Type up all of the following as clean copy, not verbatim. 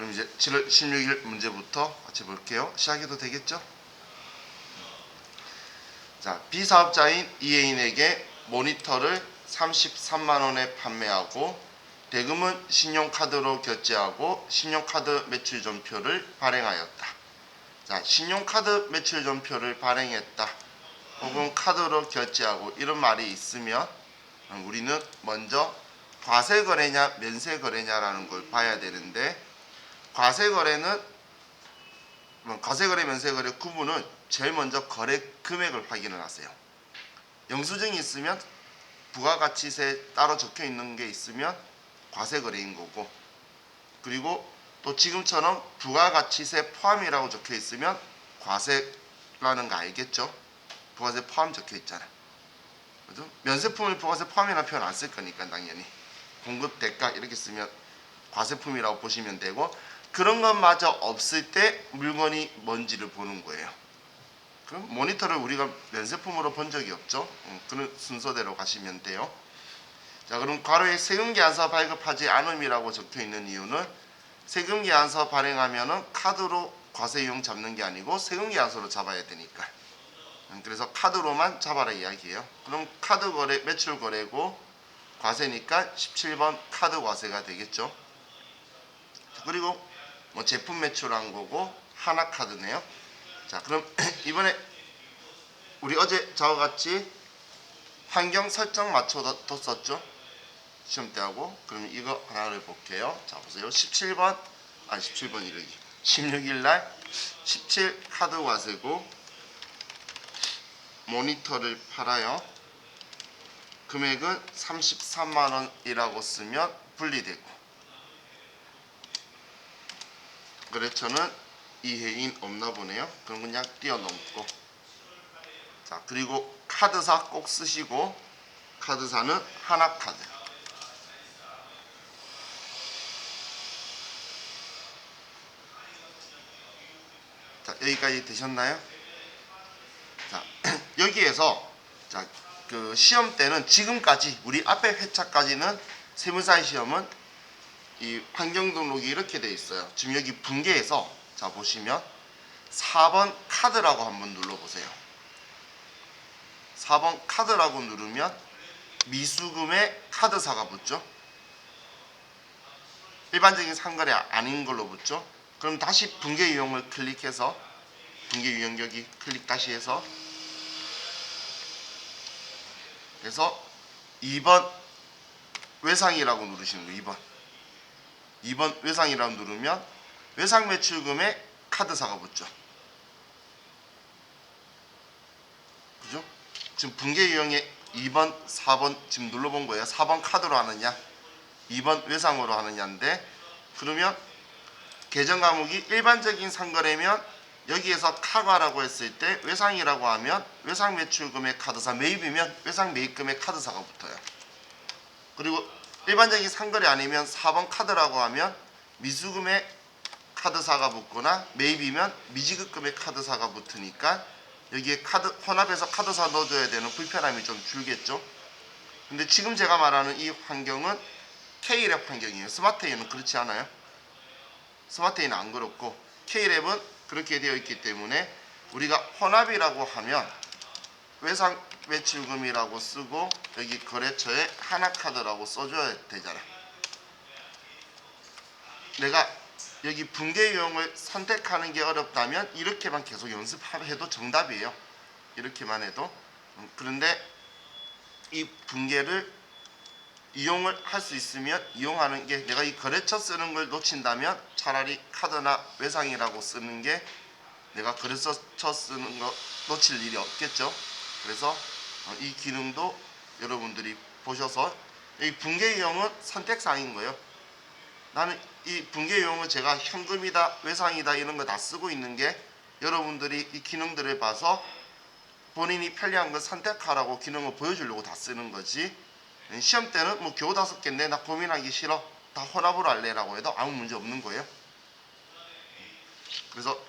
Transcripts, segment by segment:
그럼 이제 7월 16일 문제부터 같이 볼게요. 시작해도 되겠죠? 자, B사업자인 E애인에게 모니터를 33만원에 판매하고 대금은 신용카드로 결제하고 신용카드 매출전표를 발행하였다. 자, 신용카드 매출전표를 발행했다 혹은 카드로 결제하고 이런 말이 있으면 우리는 먼저 과세거래냐 면세거래냐라는 걸 봐야 되는데, 과세거래, 면세거래 구분은 제일 먼저 거래 금액을 확인을 하세요. 영수증이 있으면 부가가치세 따로 적혀 있는 게 있으면 과세거래인 거고, 그리고 또 지금처럼 부가가치세 포함이라고 적혀 있으면 과세라는 거 알겠죠? 부가세 포함 적혀 있잖아. 그죠? 면세품을 부가세 포함이라는 표현 안 쓸 거니까 당연히 공급 대가 이렇게 쓰면 과세품이라고 보시면 되고, 그런 것마저 없을 때 물건이 뭔지를 보는 거예요. 그럼 모니터를 우리가 면세품으로 본 적이 없죠. 그런 순서대로 가시면 돼요. 자, 그럼 괄호에 세금계산서 발급하지 않음이라고 적혀 있는 이유는 세금계산서 발행하면은 카드로 과세이용 잡는 게 아니고 세금계산서로 잡아야 되니까. 그래서 카드로만 잡아라 이야기예요. 그럼 카드 거래 매출 거래고 과세니까 17번 카드 과세가 되겠죠. 그리고 뭐 제품 매출한 거고 하나 카드네요. 자, 그럼 이번에 우리 어제 저와 같이 환경 설정 맞춰뒀었죠. 시험 때 하고. 그럼 이거 하나를 볼게요. 자, 보세요. 17번 이러기 16일 날 17 카드 과세고 모니터를 팔아요. 금액은 33만원이라고 쓰면 분리되고, 거래처는 이해인 없나 보네요. 그럼 그냥 뛰어넘고. 자, 그리고 카드사 꼭 쓰시고, 카드사는 하나카드. 자, 여기까지 되셨나요? 자, 여기에서 자, 그 시험 때는 지금까지 우리 앞에 회차까지는 세무사의 시험은 이 환경 등록이 이렇게 돼 있어요. 지금 여기 분계에서 자 보시면 4번 카드라고 한번 눌러보세요. 4번 카드라고 누르면 미수금에 카드사가 붙죠. 일반적인 상거래 아닌 걸로 붙죠. 그럼 다시 분계 유형을 클릭해서 분계 유형 여기 클릭 다시 해서 2번 외상이라고 누르시는 거예요. 2번 외상이라고 누르면 외상 매출금에 카드사가 붙죠. 그죠? 지금 분계 유형에 2번, 4번 지금 눌러본 거예요. 4번 카드로 하느냐 2번 외상으로 하느냐인데, 그러면 계정 과목이 일반적인 상거래면 여기에서 카과라고 했을 때 외상이라고 하면 외상 매출금의 카드사, 매입이면 외상 매입금의 카드사가 붙어요. 그리고 일반적인 상거래 아니면 4번 카드라고 하면 미수금의 카드사가 붙거나 매입이면 미지급금의 카드사가 붙으니까 여기에 카드 혼합해서 카드사 넣어줘야 되는 불편함이 좀 줄겠죠. 근데 지금 제가 말하는 이 환경은 K랩 환경이에요. 스마트에는 그렇지 않아요. 스마트에는 안 그렇고 K랩은 그렇게 되어 있기 때문에 우리가 혼합이라고 하면 외상 매출금이라고 쓰고 여기 거래처에 하나카드라고 써줘야 되잖아. 내가 여기 분계 유형을 선택하는 게 어렵다면 이렇게만 계속 연습해도 정답이에요. 이렇게만 해도. 그런데 이 분계를 이용을 할 수 있으면 이용하는 게, 내가 이 거래처 쓰는 걸 놓친다면 차라리 카드나 외상이라고 쓰는 게 내가 거래처 쓰는 거 놓칠 일이 없겠죠. 그래서 이 기능도 여러분들이 보셔서, 이 분계 유형은 선택사항인 거예요. 나는 이 분계 유형을 제가 현금이다 외상이다 이런 거 다 쓰고 있는 게 여러분들이 이 기능들을 봐서 본인이 편리한 걸 선택하라고 기능을 보여주려고 다 쓰는 거지, 시험 때는 뭐 겨우 5개인데 나 고민하기 싫어 다 혼합으로 할래 라고 해도 아무 문제 없는 거예요. 그래서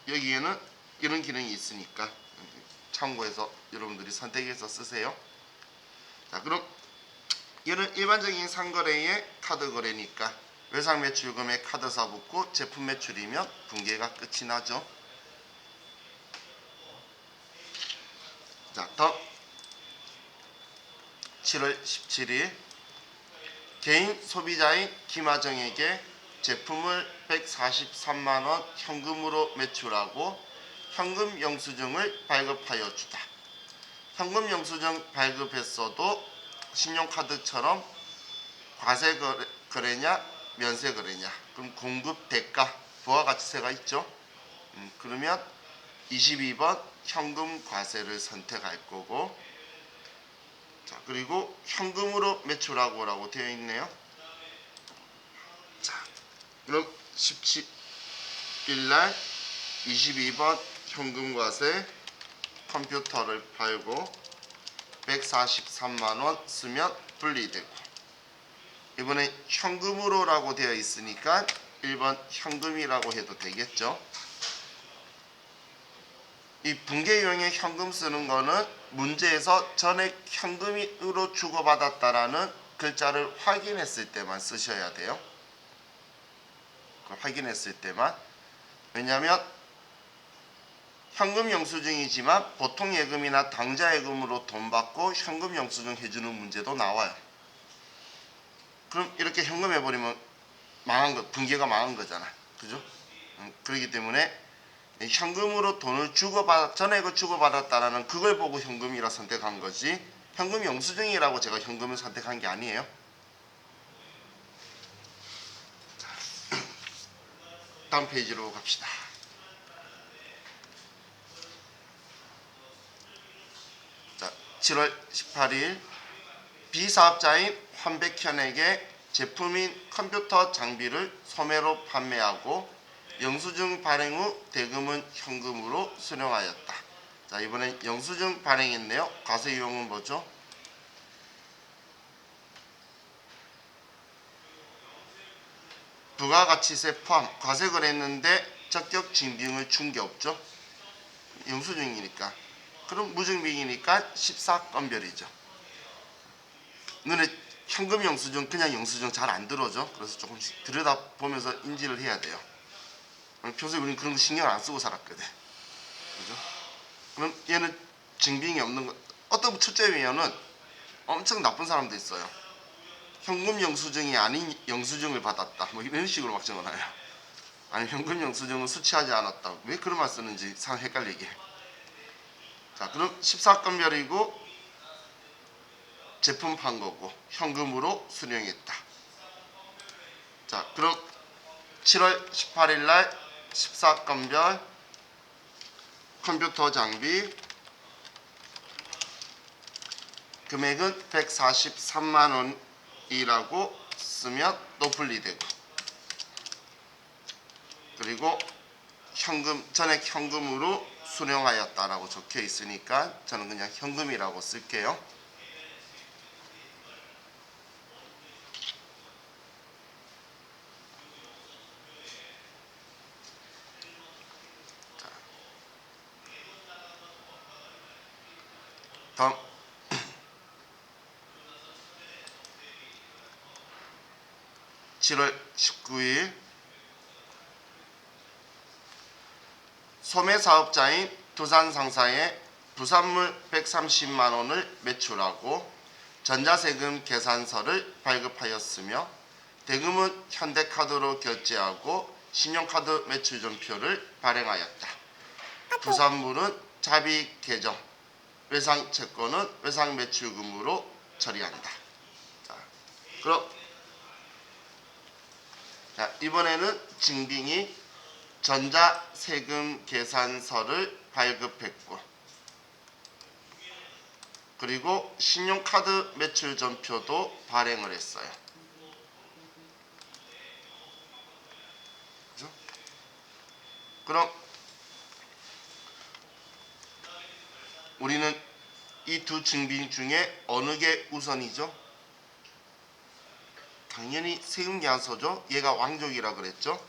여기에는 이런 기능이 있으니까 참고해서 여러분들이 선택해서 쓰세요. 자, 그럼 얘는 일반적인 상거래의 카드 거래니까 외상 매출금액 카드사 붙고 제품 매출이면 분계가 끝이 나죠. 자, 다음 7월 17일 개인 소비자인 김하정에게 제품을 143만원 현금으로 매출하고 현금 영수증을 발급하여 주다. 현금 영수증 발급했어도 신용카드처럼 과세 거래냐 면세 거래냐, 그럼 공급 대가 부가가치세가 있죠. 그러면 22번 현금 과세를 선택할 거고, 자, 그리고 현금으로 매출하고라고 되어 있네요. 자, 그럼 17일날 22번 현금과세 컴퓨터를 팔고 143만원 쓰면 분리되고, 이번에 현금으로라고 되어 있으니까 1번 현금이라고 해도 되겠죠. 이 분계유형의 현금 쓰는 거는 문제에서 전액 현금으로 주고받았다라는 글자를 확인했을 때만 쓰셔야 돼요. 확인했을 때만. 왜냐하면 현금 영수증이지만 보통 예금이나 당좌 예금으로 돈 받고 현금 영수증 해주는 문제도 나와요. 그럼 이렇게 현금 해버리면 망한 거, 분계가 망한 거잖아. 그죠? 그렇기 때문에 현금으로 돈을 전액을 주고받았다라는 그걸 보고 현금이라 선택한 거지, 현금 영수증이라고 제가 현금을 선택한 게 아니에요. 다음 페이지로 갑시다. 자, 7월 18일 비사업자인 환백현에게 제품인 컴퓨터 장비를 소매로 판매하고 영수증 발행 후 대금은 현금으로 수령하였다. 자, 이번엔 영수증 발행했네요. 과세 유형은 뭐죠? 부가가치세 포함 과세 거래했는데 적격 증빙을 준 게 없죠. 영수증이니까. 그럼 무증빙이니까 14건별이죠. 눈에 현금 영수증, 그냥 영수증 잘 안 들어오죠. 그래서 조금씩 들여다보면서 인지를 해야 돼요. 평소에 우리는 그런 거 신경 안 쓰고 살았거든. 그죠? 그럼 얘는 증빙이 없는 거. 어떤 첫째 면은 엄청 나쁜 사람도 있어요. 현금 영수증이 아닌 영수증을 받았다, 뭐 이런 식으로 막 적어놔요. 아니, 현금 영수증은 수취하지 않았다. 왜 그런 말 쓰는지 상 헷갈리게. 자, 그럼 14건별이고 제품 판 거고 현금으로 수령했다. 자, 그럼 7월 18일 날 14건별 컴퓨터 장비 금액은 143만원이라고 쓰면 또 분리되고, 그리고 현금, 전액 현금으로 수령하였다라고 적혀 있으니까 저는 그냥 현금이라고 쓸게요. 자, 다음 7월 19일 소매사업자인 두산상사에 부산물 130만원을 매출하고 전자세금 계산서를 발급하였으며 대금은 현대카드로 결제하고 신용카드 매출전표를 발행하였다. 부산물은 자비 계정, 외상 채권은 외상 매출금으로 처리한다. 자, 그럼 이번에는 증빙이 전자세금 계산서를 발급했고, 그리고 신용카드 매출전표도 발행을 했어요. 그죠? 그럼 우리는 이 두 증빙 중에 어느 게 우선이죠? 당연히 세금계산서죠. 얘가 왕족이라 그랬죠.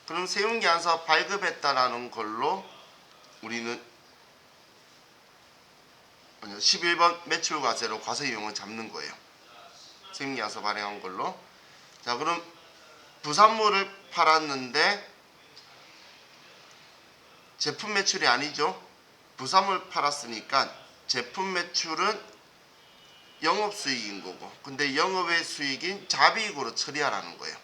그럼 세금계산서 발급했다라는 걸로 우리는 11번 매출과세로 과세유형을 잡는 거예요. 세금계산서 발행한 걸로. 자, 그럼 부산물을 팔았는데 제품 매출이 아니죠. 부산물 팔았으니까 제품 매출은 영업수익인 거고, 근데 영업의 수익인 자비익으로 처리하라는 거예요.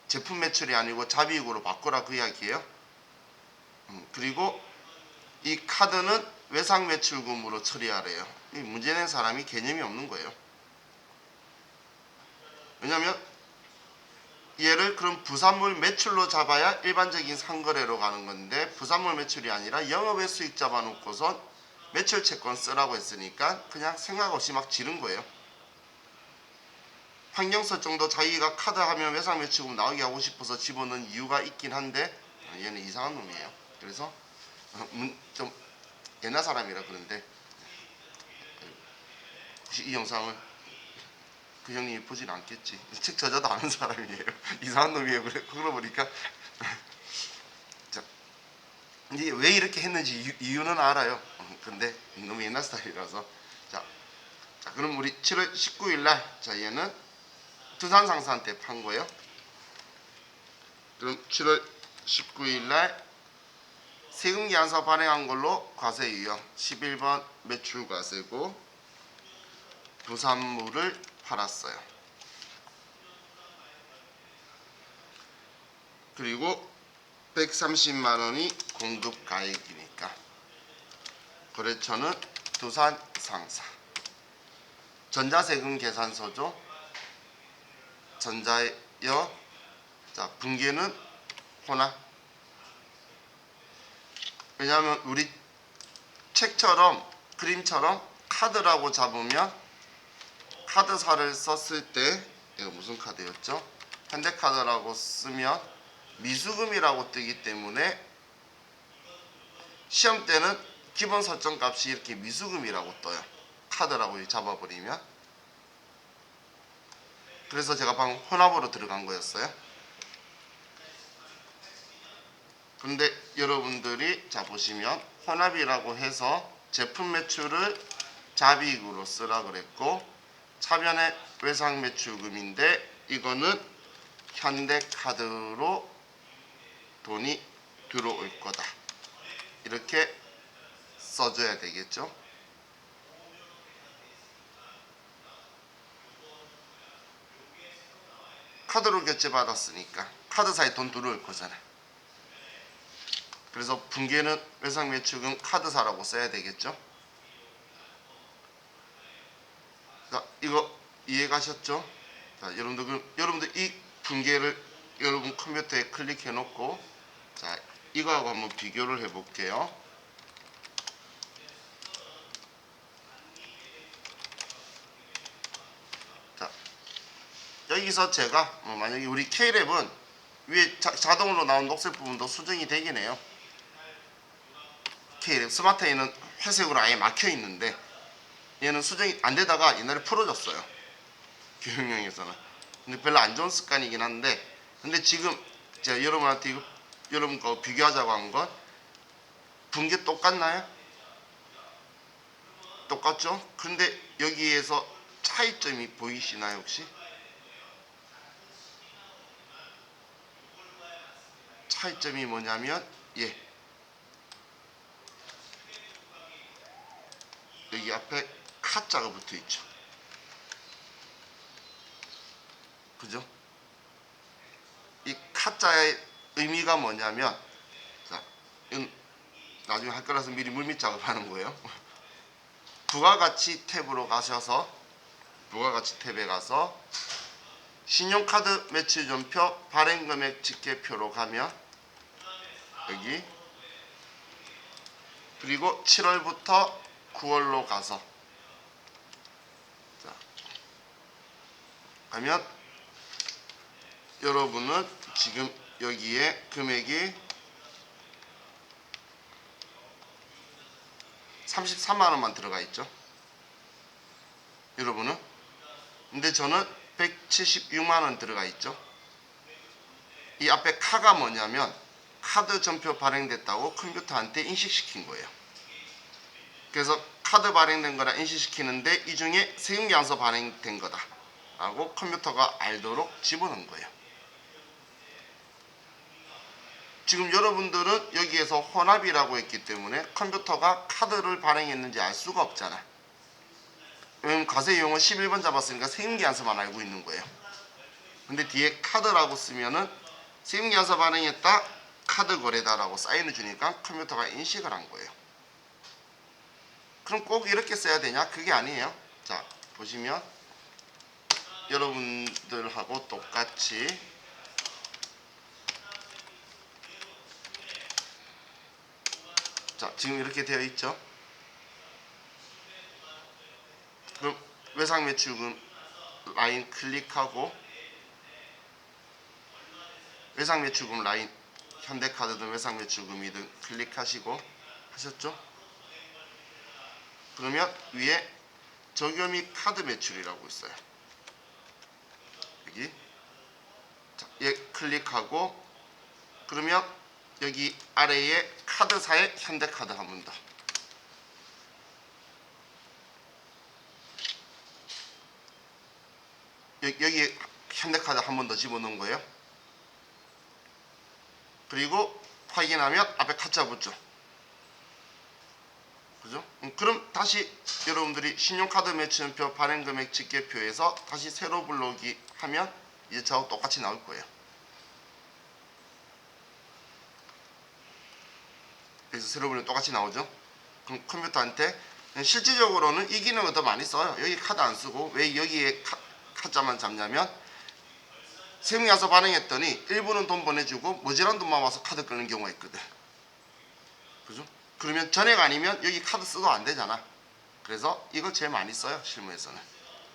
제품 매출이 아니고 자비익으로 바꾸라 그 이야기예요. 그리고 이 카드는 외상 매출금으로 처리하래요. 이 문제 낸 사람이 개념이 없는 거예요. 왜냐면 얘를 그럼 부산물 매출로 잡아야 일반적인 상거래로 가는 건데, 부산물 매출이 아니라 영업의 수익 잡아놓고선 매출 채권 쓰라고 했으니까 그냥 생각 없이 막 지른 거예요. 환경 설정도 자기가 카드 하면 외상 매출금 나오게 하고 싶어서 집어넣은 이유가 있긴 한데 얘는 이상한 놈이에요. 그래서 좀 옛날 사람이라 그런데 혹시 이 영상을 그 형님이 보진 않겠지. 책 저자도 아는 사람이에요. 이상한 놈이에요. 그러고 보니까 자, 이제 왜 이렇게 했는지 이유는 알아요. 근데 너무 옛날 스타일이라서 자, 그럼 우리 7월 19일 날 자, 얘는 두산상사한테 판 거예요. 그럼 7월 19일 날 세금계산서 발행한 걸로 과세 유형 11번 매출과세고 부산물을 팔았어요. 그리고 130만원이 공급가액이니까 거래처는 두산상사. 전자세금 계산서죠. 전자여. 자, 분계는 혼합. 왜냐하면 우리 책처럼 그림처럼 카드라고 잡으면 카드사를 썼을 때 이거 무슨 카드였죠? 현대카드라고 쓰면 미수금이라고 뜨기 때문에 시험 때는 기본 설정 값이 이렇게 미수금이라고 떠요. 카드라고 잡아버리면. 그래서 제가 방금 혼합으로 들어간 거였어요. 근데 여러분들이 자 보시면 혼합이라고 해서 제품 매출을 자비익으로 쓰라 그랬고 차변의 외상 매출금인데 이거는 현대카드로 돈이 들어올 거다. 이렇게 써줘야 되겠죠. 카드로 결제받았으니까 카드사에 돈 들어올 거잖아요. 그래서 분계는 외상 매출금 카드사라고 써야 되겠죠. 자, 이거 이해가셨죠? 자, 여러분들 이 분계를 여러분 컴퓨터에 클릭해 놓고 자, 이거하고 한번 비교를 해 볼게요. 자, 여기서 제가 만약에 우리 K랩은 위에 자동으로 나온 녹색 부분도 수정이 되긴 해요. K랩 스마트에는 회색으로 아예 막혀 있는데 얘는 수정이 안 되다가 옛날에 풀어졌어요. 교육용에서는. 근데 별로 안 좋은 습관이긴 한데, 근데 지금 제가 여러분한테 이거 여러분 거 비교하자고 한 건 분계 똑같나요? 똑같죠? 근데 여기에서 차이점이 보이시나요 혹시? 차이점이 뭐냐면 여기 앞에 카자가 붙어 있죠. 그죠? 이 카자의 의미가 뭐냐면 자, 이건 나중에 할 거라서 미리 물밑 작업하는 거예요. 부가가치 탭으로 가셔서 부가가치 탭에 가서 신용카드 매출전표 발행금액 집계표로 가면 여기 그리고 7월부터 9월로 가서 자, 가면 여러분은 지금 여기에 금액이 33만원만 들어가 있죠. 여러분은 근데 저는 176만원 들어가 있죠. 이 앞에 카가 뭐냐면 카드 전표 발행됐다고 컴퓨터한테 인식시킨 거예요. 그래서 카드 발행된 거라 인식시키는데 이 중에 세금계산서 발행된 거다. 라고 컴퓨터가 알도록 집어넣은 거예요. 지금 여러분들은 여기에서 혼합이라고 했기 때문에 컴퓨터가 카드를 발행했는지 알 수가 없잖아. 왜냐면 과세 이용은 11번 잡았으니까 세금계산서만 알고 있는 거예요. 근데 뒤에 카드라고 쓰면은 세금계산서 발행했다, 카드 거래다라고 사인을 주니까 컴퓨터가 인식을 한 거예요. 그럼 꼭 이렇게 써야 되냐? 그게 아니에요. 자, 보시면 여러분들하고 똑같이 자, 지금 이렇게 되어 있죠. 그럼 외상매출금 라인 클릭하고 외상매출금 라인 현대카드든 외상매출금이든 클릭하시고 하셨죠? 그러면 위에 적용 및 카드 매출이라고 있어요. 여기 자, 얘 클릭하고 그러면 여기 아래에 카드사의 현대카드 한 번 더. 여기 현대카드 한 번 더 집어넣은 거예요. 그리고 확인하면 앞에 카자 붙죠. 그죠? 그럼 다시 여러분들이 신용카드 매출표 발행금액 집계표에서 다시 새로 불러오기 하면 이제 저하고 똑같이 나올 거예요. 그래서 새로 불러오면 똑같이 나오죠. 그럼 컴퓨터한테 실질적으로는 이 기능을 더 많이 써요. 여기 카드 안 쓰고 왜 여기에 카자만 잡냐면 세무계산서 발행했더니 일부는 돈 보내주고 모자란 돈만 와서 카드 끊는 경우가 있거든. 그죠? 그러면 전액 아니면 여기 카드 써도 안 되잖아. 그래서 이걸 제일 많이 써요. 실무에서는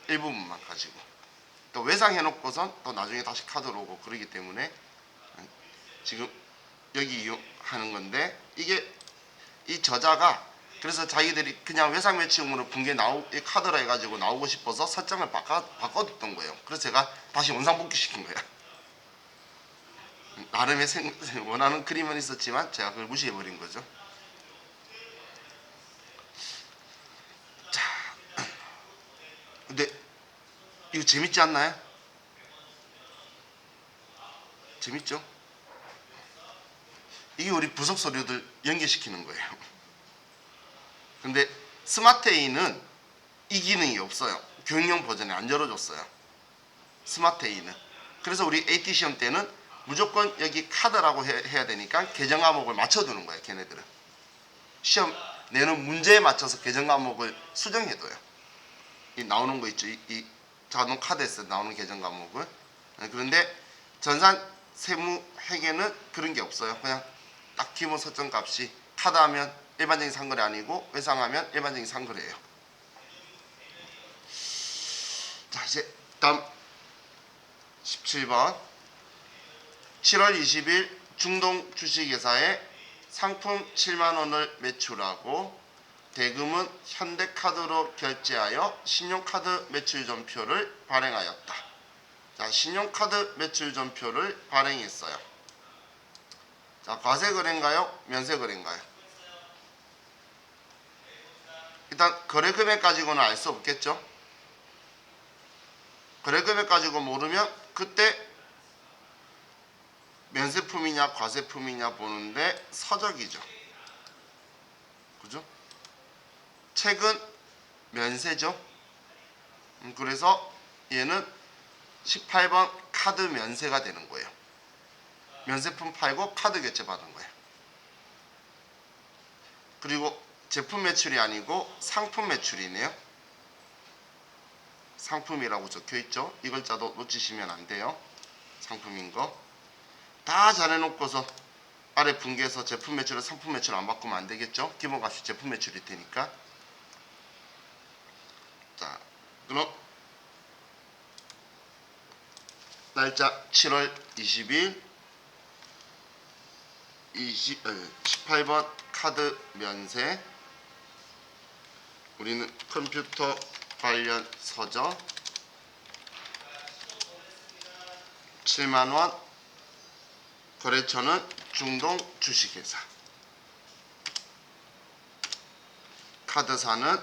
일부분만 가지고 또 외상해놓고선 또 나중에 다시 카드로 오고 그러기 때문에 지금 여기 이용하는 건데 이게 이 저자가 그래서 자기들이 그냥 외상매출금으로 분개 이 카드로 해가지고 나오고 싶어서 설정을 바꿔뒀던 거예요. 그래서 제가 다시 원상복귀 시킨 거예요. 나름의 원하는 그림은 있었지만 제가 그걸 무시해버린 거죠. 자, 근데 이거 재밌지 않나요? 재밌죠? 이게 우리 부속 서류들 연계시키는 거예요. 근데 스마트A는 이 기능이 없어요. 교육용 버전에 안 열어줬어요. 스마트A는. 그래서 우리 AT 시험 때는 무조건 여기 카드라고 해야 되니까 계정 과목을 맞춰두는 거예요. 걔네들은. 시험 내는 문제에 맞춰서 계정 과목을 수정해둬요. 이 나오는 거 있죠. 이 자동 카드에서 나오는 계정 과목을. 그런데 전산 세무 회계는 그런 게 없어요. 그냥 딱 기본 설정 값이 카드 하면 일반적인 상거래 아니고 외상하면 일반적인 상거래예요. 자, 이제 다음 17번 7월 20일 중동 주식회사에 상품 7만원을 매출하고 대금은 현대카드로 결제하여 신용카드 매출전표를 발행하였다. 자, 신용카드 매출전표를 발행했어요. 자, 과세거래인가요? 면세거래인가요? 일단 거래금액 가지고는 알 수 없겠죠. 거래금액 가지고 모르면 그때 면세품이냐 과세품이냐 보는데 서적이죠. 그죠? 책은 면세죠. 그래서 얘는 18번 카드 면세가 되는 거예요. 면세품 팔고 카드 결제 받은 거예요. 그리고 제품 매출이 아니고 상품 매출이네요. 상품이라고 적혀있죠. 이 글자도 놓치시면 안 돼요. 상품인 거. 다 잘해놓고서 아래 분기해서 제품 매출을 상품 매출 안 바꾸면 안 되겠죠. 기본값이 제품 매출일 테니까. 자, 그럼 날짜 7월 20일 18번 카드 면세 우리는 컴퓨터 관련 서적 7만원 거래처는 중동 주식회사 카드사는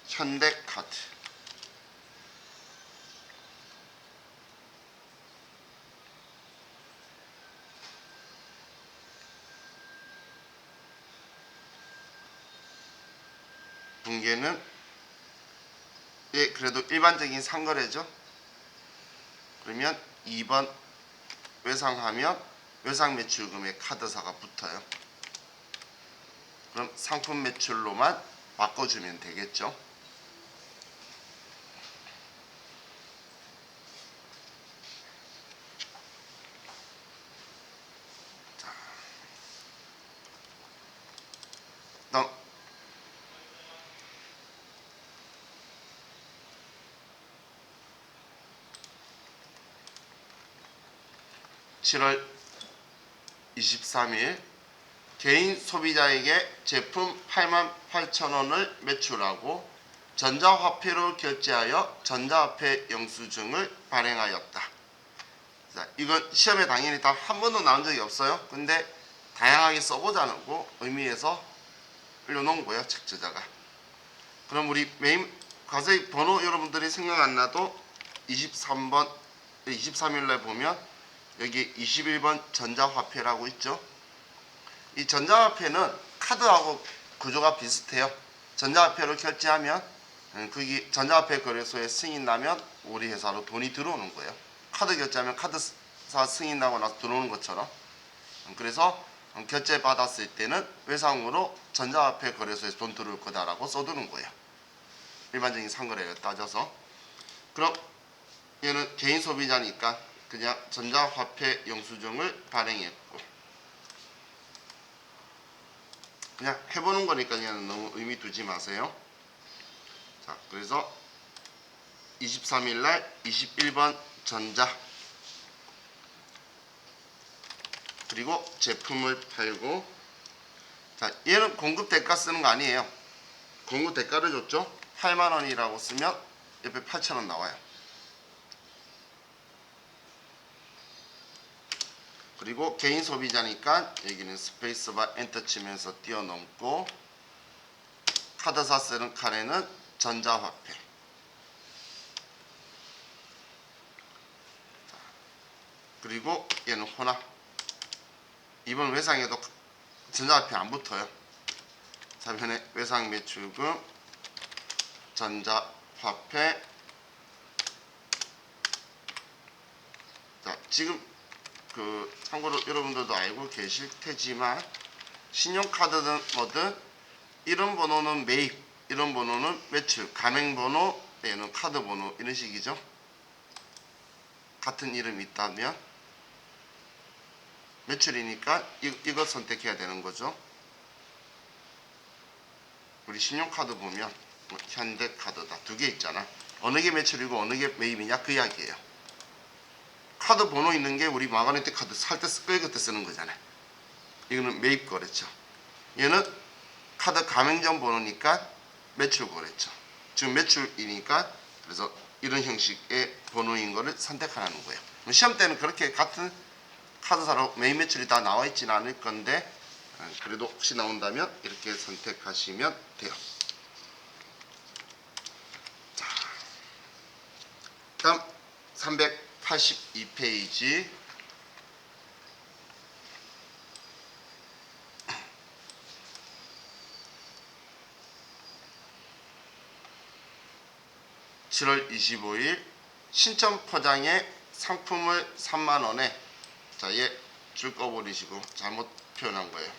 현대카드 경계는 그래도 일반적인 상거래죠. 그러면 2번 외상하면 외상 매출금에 카드사가 붙어요. 그럼 상품 매출로만 바꿔주면 되겠죠. 자, 다음 7월 23일 개인 소비자에게 제품 88,000원을 매출하고 전자화폐로 결제하여 전자화폐 영수증을 발행하였다. 자, 이건 시험에 당연히 단 한 번도 나온 적이 없어요. 근데 다양하게 써보자고 의미에서 올려놓은 거예요, 책저자가. 그럼 우리 메인 과세 번호 여러분들이 생각 안 나도 23번, 23일날 보면 여기 21번 전자화폐라고 있죠. 이 전자화폐는 카드하고 구조가 비슷해요. 전자화폐로 결제하면 거기 전자화폐 거래소에 승인 나면 우리 회사로 돈이 들어오는 거예요. 카드 결제하면 카드사 승인 나고 나서 들어오는 것처럼. 그래서 결제 받았을 때는 외상으로 전자화폐 거래소에서 돈 들어올 거다라고 써두는 거예요. 일반적인 상거래를 따져서. 그럼 얘는 개인 소비자니까 그냥 전자화폐 영수증을 발행했고, 그냥 해보는 거니까 그냥 너무 의미 두지 마세요. 자, 그래서 23일날 21번 전자, 그리고 제품을 팔고, 자, 얘는 공급 대가 쓰는 거 아니에요. 공급 대가를 줬죠. 8만원이라고 쓰면 옆에 8,000원 나와요. 그리고 개인 소비자니까 여기는 스페이스바 엔터 치면서 뛰어넘고, 카드사 쓰는 칸에는 전자화폐, 그리고 얘는 혼합. 이번 외상에도 전자화폐 안 붙어요. 3편에 외상 매출금, 전자화폐. 자, 지금 참고로 여러분들도 알고 계실 테지만 신용카드든 뭐든 이런 번호는 매입, 이런 번호는 매출, 가맹번호, 얘는 카드번호, 이런 식이죠. 같은 이름이 있다면 매출이니까 이거 선택해야 되는 거죠. 우리 신용카드 보면 현대카드다 두 개 있잖아. 어느 게 매출이고 어느 게 매입이냐 그 이야기예요. 카드 번호 있는 게 우리 마그네틱 카드 살 때 끌 때 쓰는 거잖아요. 이거는 매입 거래죠. 얘는 카드 가맹점 번호니까 매출 거래죠. 지금 매출이니까 그래서 이런 형식의 번호인 거를 선택하는 거예요. 시험 때는 그렇게 같은 카드사로 매입 매출이 다 나와 있지는 않을 건데, 그래도 혹시 나온다면 이렇게 선택하시면 돼요. 자, 다음 382페이지. (7월 25일) 신청 포장에 상품을 3만원에, 자, 얘 줄 꺼버리시고 잘못 표현한 거예요.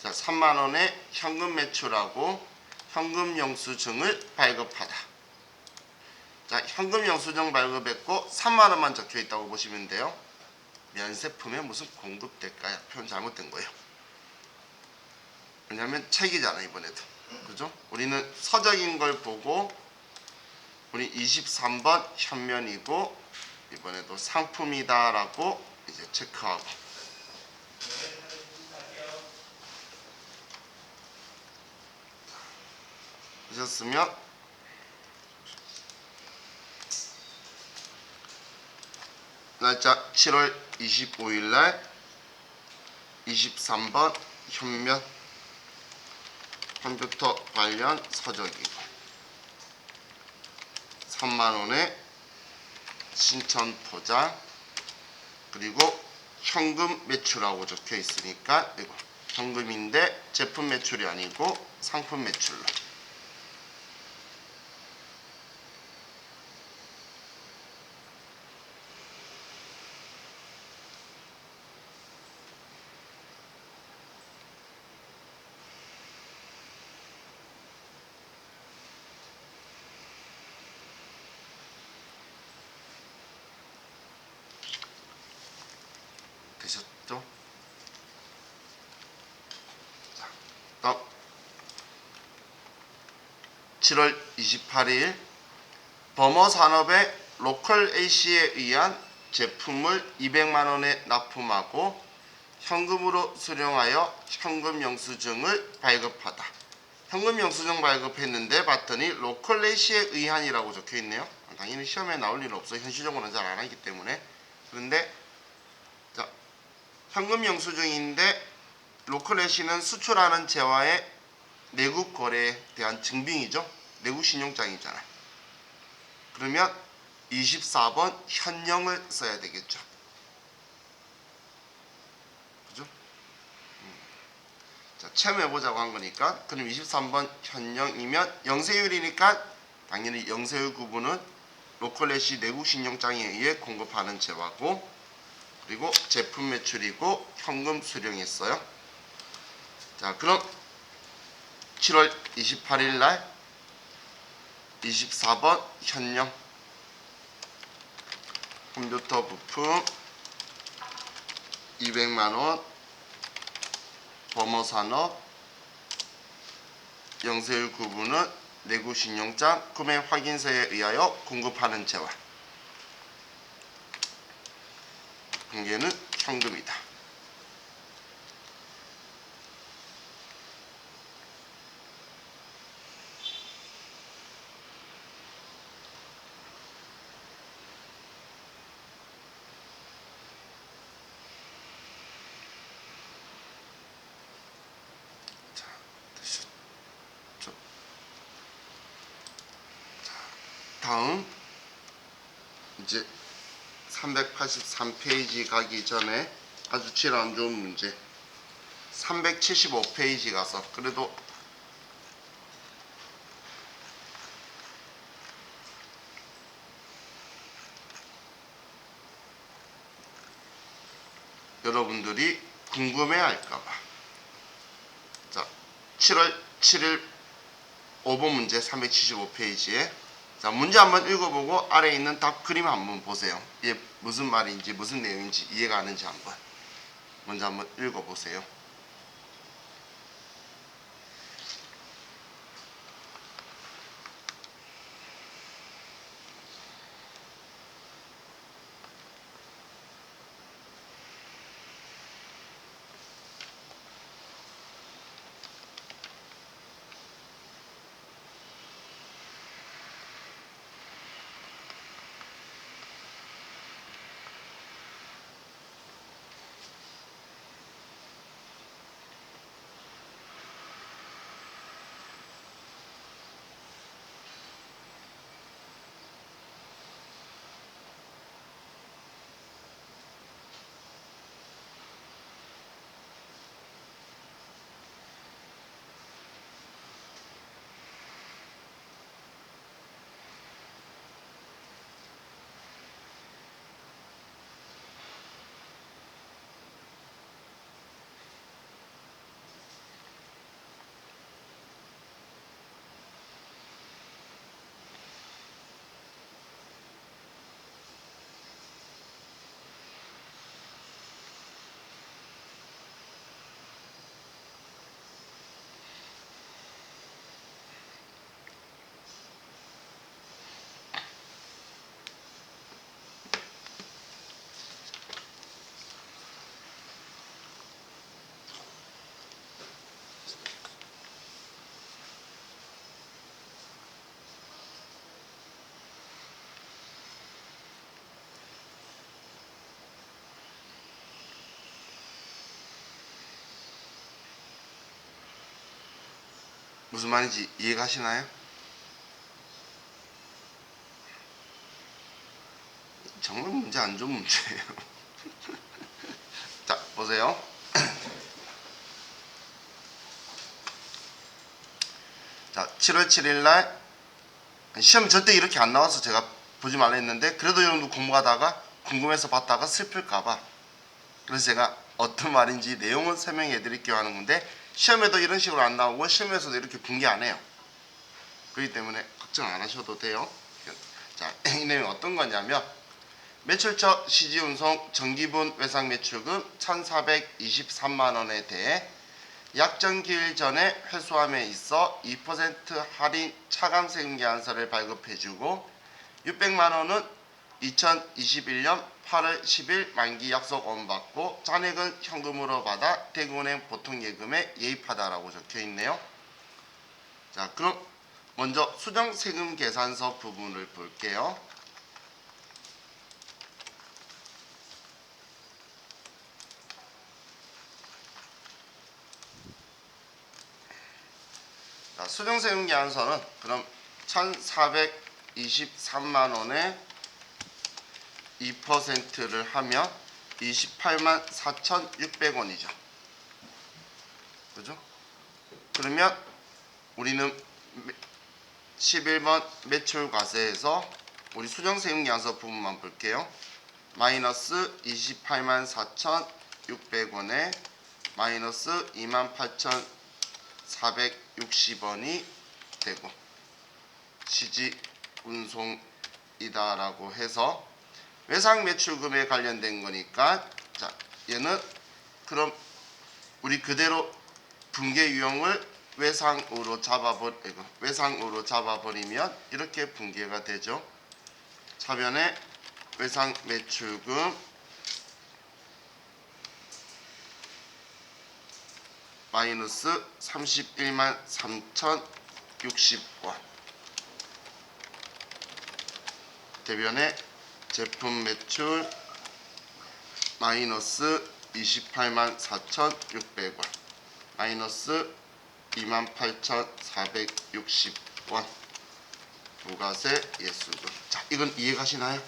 자, 3만원에 현금 매출하고 현금 영수증을 발급하다. 자, 현금 영수증 발급했고 3만원만 적혀 있다고 보시면 돼요. 면세품에 무슨 공급 대가야, 표현 잘못된 거예요. 왜냐하면 책이잖아 이번에도, 그죠? 우리는 서적인 걸 보고 우리 23번 현면이고 이번에도 상품이다 라고 이제 체크하고, 하셨으면 날짜 7월 25일 날 23번 현면 컴퓨터 관련 서적이고 3만원에 신청 포장, 그리고 현금 매출하고 적혀 있으니까 이거 현금인데 제품 매출이 아니고 상품 매출로. 되셨죠? 자, 다음 7월 28일 범어산업의 로컬 A씨에 의한 제품을 200만원에 납품하고 현금으로 수령하여 현금 영수증을 발급하다. 현금 영수증 발급했는데 봤더니 로컬 A씨에 의한이라고 적혀있네요. 당연히 시험에 나올 일은 없어요. 현실적으로는 잘 안 하기 때문에. 그런데 자, 현금 영수증인데 로컬 A씨는 수출하는 재화의 내국 거래에 대한 증빙이죠. 내국 신용장이잖아요. 그러면 24번 현령을 써야 되겠죠. 그죠? 자, 체험해보자고 한 거니까 그럼 23번 현령이면 영세율이니까 당연히 영세율 구분은 로컬렛이 내국 신용장에 의해 공급하는 재화고 그리고 제품 매출이고 현금 수령했어요. 자, 그럼 7월 28일 날 24번 현령 컴퓨터 부품 200만원 범어산업 영세율 구분은 내구신용장 금액 확인서에 의하여 공급하는 재화 관계는 현금이다. 다음 이제 383페이지 가기 전에 아주 질 안 좋은 문제 375페이지 가서 그래도 여러분들이 궁금해 할까봐 자 7월 7일 5번 문제 375페이지에 자 문제 한번 읽어보고 아래에 있는 답 그림 한번 보세요. 이게 무슨 말인지 무슨 내용인지 이해가 가는지 한번 먼저 한번 읽어보세요. 무슨 말인지 이해가시나요? 정말 문제 안 좋은 문제예요. 자 보세요. 자, 7월 7일 날 시험 절대 이렇게 안 나와서 제가 보지 말라 했는데 그래도 여러분도 공부하다가 궁금해서 봤다가 슬플까봐 그래서 제가 어떤 말인지 내용은 설명해 드릴게요 하는 건데 시험에도 이런 식으로 안 나오고 시험에서도 이렇게 붕괴 안 해요. 그렇기 때문에 걱정 안 하셔도 돼요. 자, 이 내용이 어떤 거냐면 매출처 시지운송 정기분 외상 매출금 1,423만원에 대해 약정기일 전에 회수함에 있어 2% 할인 차감세금계산서를 발급해주고 600만원은 2021년 8월 10일 만기 약속원 받고 잔액은 현금으로 받아 대구은행 보통예금에 예입하다라고 적혀있네요. 자, 그럼 먼저 수정세금계산서 부분을 볼게요. 자, 수정세금계산서는 그럼 1,423만원에 2%를 하면 28만 4,600원이죠. 그죠? 그러면 우리는 11번 매출과세에서 우리 수정세금계산서 부분만 볼게요. 마이너스 28만 4,600원에 마이너스 28,460원이 되고 시지운송이다라고 해서 외상매출금에 관련된 거니까 자, 얘는 그럼 우리 그대로 붕괴 유형을 외상으로 잡아버리면 이렇게 붕괴가 되죠. 차변에 외상매출금 마이너스 31만 3,060원 대변에 제품 매출 마이너스 28만 4,600원 마이너스 28,460원 부가세 예수금. 자, 이건 이해가시나요?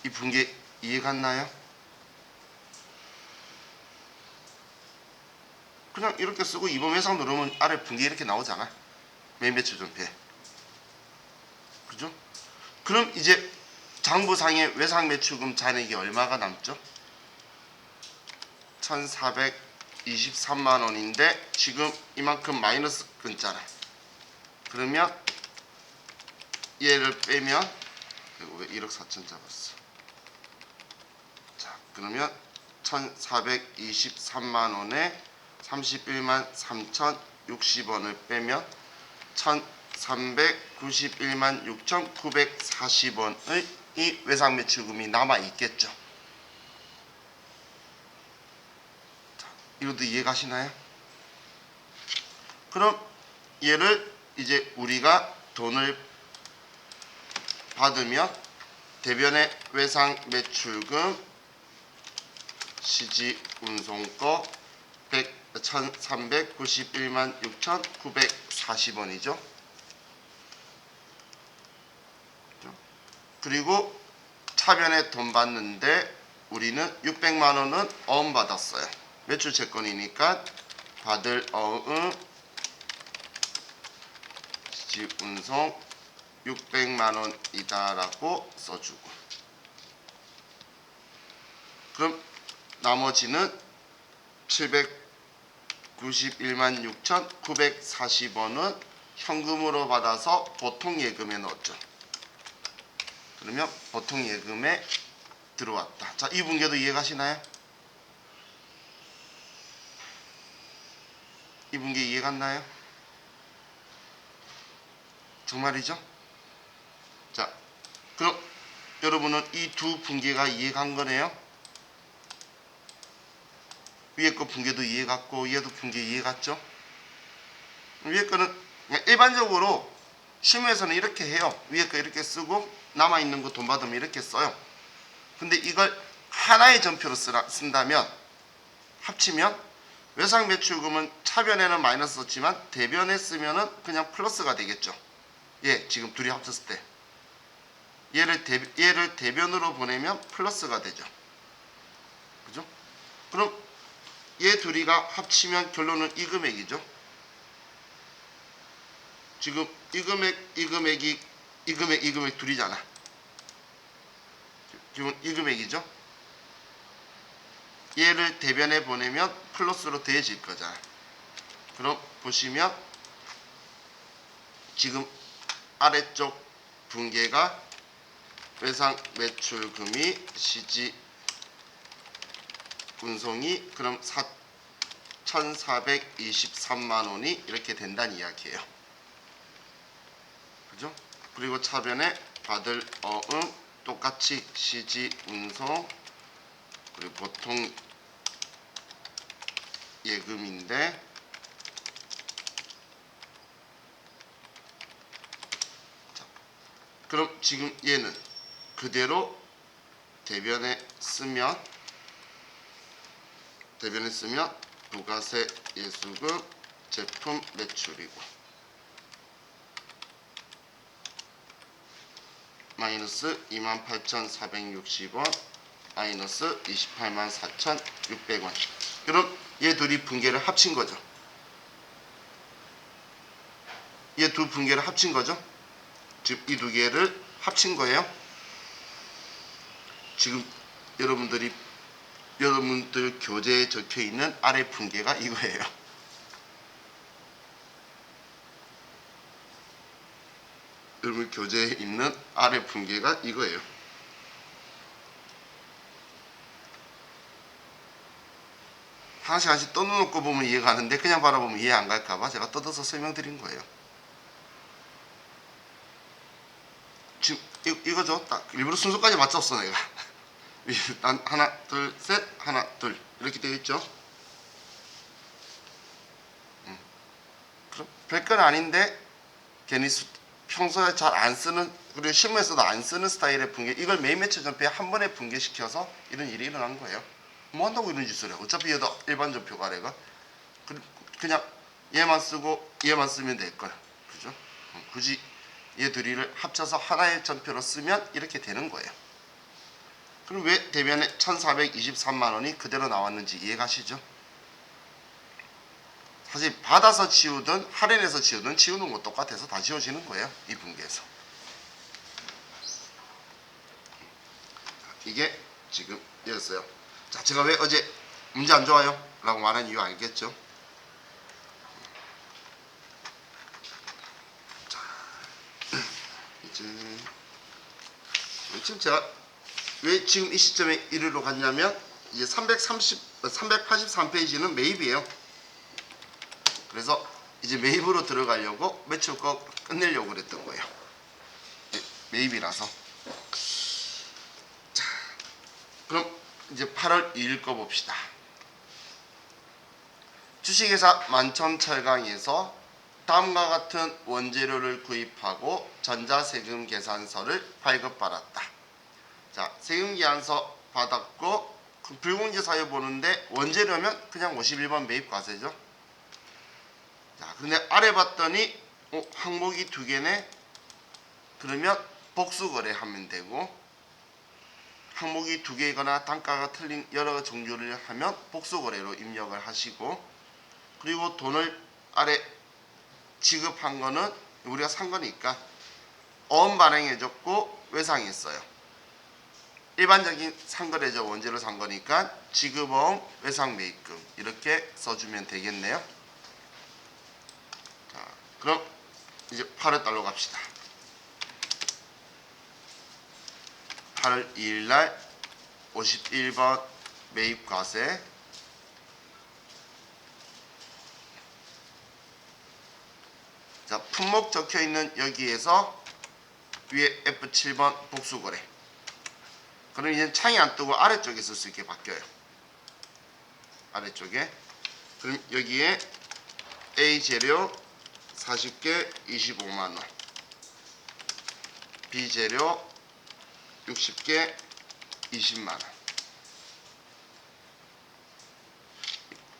이 붕괴 이해갔나요? 그냥 이렇게 쓰고 2번 외상 누르면 아래 붕괴 이렇게 나오잖아. 매일 매출 전폐. 그죠? 그럼 이제 장부상의 외상매출금 잔액이 얼마가 남죠? 1,423만원인데 지금 이만큼 마이너스 끊잖아. 그러면 얘를 빼면 왜 1억 4천 잡았어? 자, 그러면 1,423만원에 31만 3,060원을 빼면 1,391만 6,940원의 이 외상매출금이 남아있겠죠. 자, 이것도 이해가시나요? 그럼 얘를 이제 우리가 돈을 받으면 대변의 외상매출금 시지운송거 1,391만 6,940원이죠. 그리고 차변에 돈 받는데 우리는 600만원은 어음 받았어요. 매출 채권이니까 받을 어음 시지운송 600만원이다라고 써주고 그럼 나머지는 791만 6,940원은 현금으로 받아서 보통예금에 넣었죠. 그러면 보통예금에 들어왔다. 자, 이 붕괴도 이해가시나요? 이 붕괴 이해갔나요? 정말이죠? 자, 그럼 여러분은 이 두 붕괴가 이해간 거네요. 위에 거 붕괴도 이해갔고 얘도 붕괴 이해갔죠? 위에 거는 그냥 일반적으로 실무에서는 이렇게 해요. 위에 거 이렇게 쓰고 남아있는 거 돈 받으면 이렇게 써요. 근데 이걸 하나의 전표로 쓴다면 합치면 외상매출금은 차변에는 마이너스 썼지만 대변에 쓰면은 그냥 플러스가 되겠죠. 예, 지금 둘이 합쳤을 때 얘를 대변으로 보내면 플러스가 되죠. 그죠? 그럼 얘 둘이가 합치면 결론은 이 금액이죠. 지금 이 금액, 이 금액이 이 금액, 이 금액 둘이잖아. 지금 이 금액이죠. 얘를 대변해 보내면 플러스로 더해질 거잖아. 그럼 보시면 지금 아래쪽 분계가 외상 매출금이 CG 운송이 그럼 1,423만 원이 이렇게 된다는 이야기예요. 그죠? 그리고 차변에 받을 어음 똑같이 CG 운송 그리고 보통 예금인데 자, 그럼 지금 얘는 그대로 대변에 쓰면 부가세 예수금 제품 매출이고 마이너스 28,460원 마이너스 284,600원. 그럼 얘 둘이 분계를 합친 거죠. 얘 두 분계를 합친 거죠. 즉 이 두 개를 합친 거예요. 지금 여러분들 교재에 적혀 있는 아래 분계가 이거예요. 여러분 교재에 있는 아래 분계가 이거예요. 하나씩 하나씩 떠놓고 보면 이해가 가는데 그냥 바라보면 이해 안 갈까봐 제가 뜯어서 설명드린 거예요. 지금 이거죠. 딱 일부러 순서까지 맞췄어 내가. 일단 하나 둘 셋 하나 둘 이렇게 되어 있죠. 그럼 별건 아닌데 괜히 평소에 잘 안 쓰는 그리고 실무에서도 안 쓰는 스타일의 분계 이걸 매일 며칠 전표에 한 번에 분계시켜서 이런 일이 일어난 거예요. 뭐 한다고 이런 짓을 해. 어차피 얘도 일반 전표가 내가 그냥 얘만 쓰고 얘만 쓰면 될 거야. 그죠? 굳이 얘 둘이를 합쳐서 하나의 전표로 쓰면 이렇게 되는 거예요. 그럼 왜 대변에 1,423만 원이 그대로 나왔는지 이해가시죠? 사실 받아서 지우든 할인해서 지우든 지우는 거 똑같아서 다 지워지는 거예요. 이 분계에서. 이게 지금 이었어요. 자, 제가 왜 어제 문제 안 좋아요? 라고 말한 이유 알겠죠? 자, 이제 지금 제가 왜 지금 이 시점에 이리로 갔냐면 이제 383페이지는 매입이에요. 그래서 이제 매입으로 들어가려고 매출 거 끝내려고 그랬던 거예요. 매입이라서. 자, 그럼 이제 8월 2일 거 봅시다. 주식회사 만천철강에서 다음과 같은 원재료를 구입하고 전자세금 계산서를 발급받았다. 자, 세금계산서 받았고 불공제 사유 보는데 원재료면 그냥 51번 매입과세죠. 자, 근데 아래 봤더니 항목이 두 개네. 그러면 복수거래하면 되고 항목이 두 개이거나 단가가 틀린 여러 종류를 하면 복수거래로 입력을 하시고 그리고 돈을 아래 지급한 거는 우리가 산 거니까 어음 발행해줬고 외상했어요. 일반적인 상거래죠. 원재료 산 거니까 지급어음 외상 매입금 이렇게 써주면 되겠네요. 자, 그럼 이제 8월 달로 갑시다. 8월 2일날 51번 매입과세 자, 품목 적혀있는 여기에서 위에 F7번 복수거래 그럼 이제 창이 안 뜨고 아래쪽에 쓸 수 있게 바뀌어요. 아래쪽에 그럼 여기에 A 재료 40개 25만원 B 재료 60개 20만원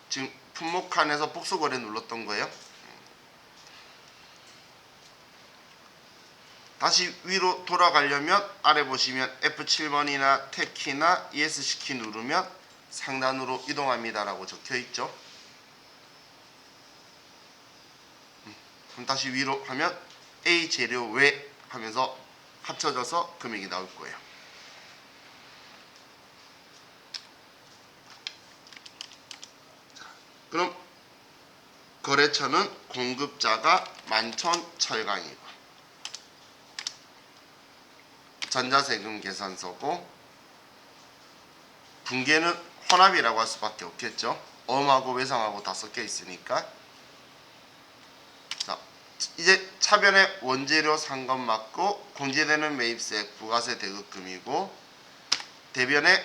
지금 품목 칸에서 복수거래 눌렀던 거예요. 다시 위로 돌아가려면 아래 보시면 F7번이나 탭키나 ESC 키 누르면 상단으로 이동합니다 라고 적혀 있죠. 그럼 다시 위로 하면 A 재료 외 하면서 합쳐져서 금액이 나올 거예요. 그럼 거래처는 공급자가 만천철강이고 전자세금 계산서고 분계는 혼합이라고 할 수밖에 없겠죠. 엄하고 외상하고 다 섞여 있으니까. 자, 이제 차변에 원재료 상관 맞고 공제되는 매입세 부가세 대급금이고 대변에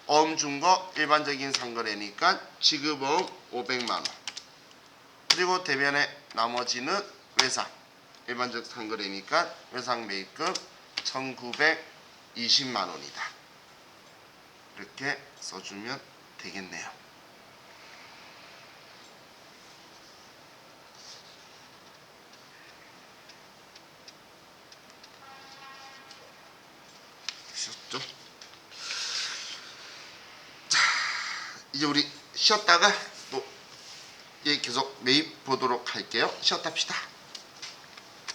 어음 준거 일반적인 상거래니까 지급어음 500만원 그리고 대변에 나머지는 외상 일반적 상거래니까 외상 매입금 1920만원이다. 이렇게 써주면 되겠네요. 쉬었죠? 자, 이제 우리 쉬었다가 또 계속 매입 보도록 할게요. 쉬었답시다.